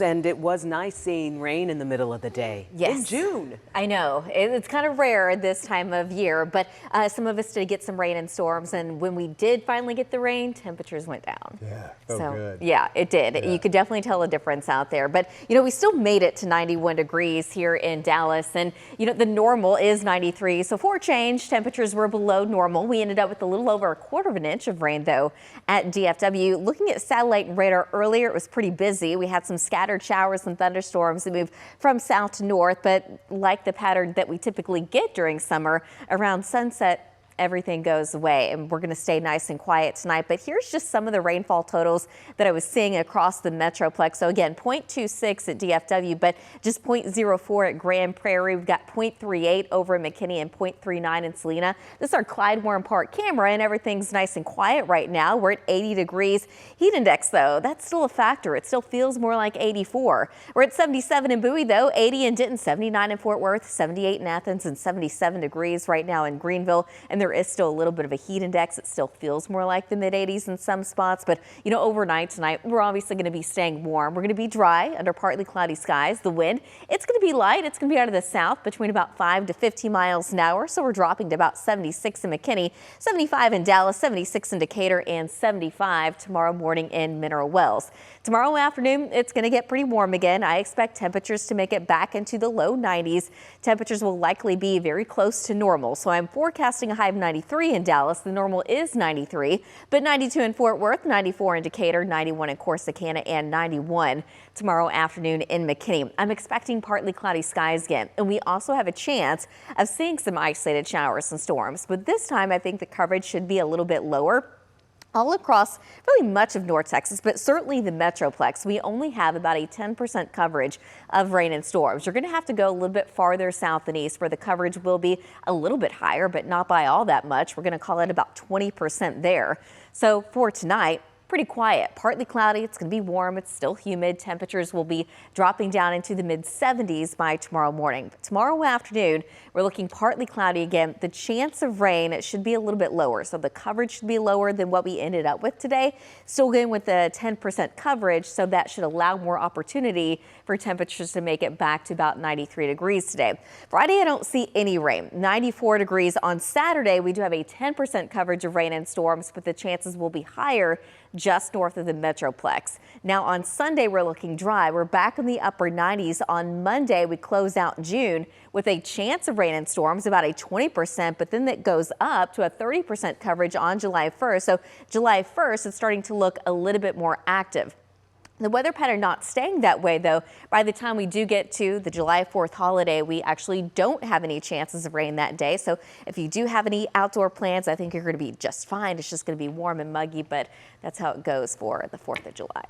And it was nice seeing rain in the middle of the day. Yes. In June. I know. It's kind of rare this time of year, but some of us did get some rain and storms. And when we did finally get the rain, temperatures went down. Yeah, so good. Yeah, it did. Yeah. You could definitely tell a difference out there. But, we still made it to 91 degrees here in Dallas. And, the normal is 93. So for a change, temperatures were below normal. We ended up with a little over a quarter of an inch of rain, though, at DFW. Looking at satellite radar earlier, it was pretty busy. We had some scattered showers and thunderstorms that move from south to north, but like the pattern that we typically get during summer, around sunset everything goes away, and we're going to stay nice and quiet tonight. But here's just some of the rainfall totals that I was seeing across the Metroplex. So again, 0.26 at DFW, but just 0.04 at Grand Prairie. We've got 0.38 over in McKinney and 0.39 in Salina. This is our Clyde Warren Park camera, and everything's nice and quiet right now. We're at 80 degrees. Heat index, though, that's still a factor. It still feels more like 84. We're at 77 in Bowie, though, 80 in Denton, 79 in Fort Worth, 78 in Athens, and 77 degrees right now in Greenville. And there is still a little bit of a heat index. It still feels more like the mid 80s in some spots, but overnight tonight, we're obviously going to be staying warm. We're going to be dry under partly cloudy skies. The wind, it's going to be light. It's going to be out of the south between about 5 to 15 miles an hour. So we're dropping to about 76 in McKinney, 75 in Dallas, 76 in Decatur, and 75 tomorrow morning in Mineral Wells. Tomorrow afternoon, it's going to get pretty warm again. I expect temperatures to make it back into the low 90s. Temperatures will likely be very close to normal. So I'm forecasting a high of 93 in Dallas. The normal is 93, but 92 in Fort Worth, 94 in Decatur, 91 in Corsicana, and 91 tomorrow afternoon in McKinney. I'm expecting partly cloudy skies again, and we also have a chance of seeing some isolated showers and storms. But this time, I think the coverage should be a little bit lower. All across really much of North Texas, but certainly the Metroplex, we only have about a 10% coverage of rain and storms. You're going to have to go a little bit farther south and east where the coverage will be a little bit higher, but not by all that much. We're going to call it about 20% there. So for tonight, pretty quiet, partly cloudy. It's going to be warm. It's still humid. Temperatures will be dropping down into the mid 70s by tomorrow morning. But tomorrow afternoon, we're looking partly cloudy again. The chance of rain, it should be a little bit lower. So the coverage should be lower than what we ended up with today. Still going with the 10% coverage. So that should allow more opportunity for temperatures to make it back to about 93 degrees today. Friday, I don't see any rain. 94 degrees on Saturday. We do have a 10% coverage of rain and storms, but the chances will be higher just north of the Metroplex. Now on Sunday, we're looking dry. We're back in the upper 90s. On Monday, we close out June with a chance of rain and storms, about a 20%, but then that goes up to a 30% coverage on July 1st. So July 1st, it's starting to look a little bit more active. The weather pattern not staying that way, though. By the time we do get to the July 4th holiday, we actually don't have any chances of rain that day. So if you do have any outdoor plans, I think you're going to be just fine. It's just going to be warm and muggy, but that's how it goes for the 4th of July.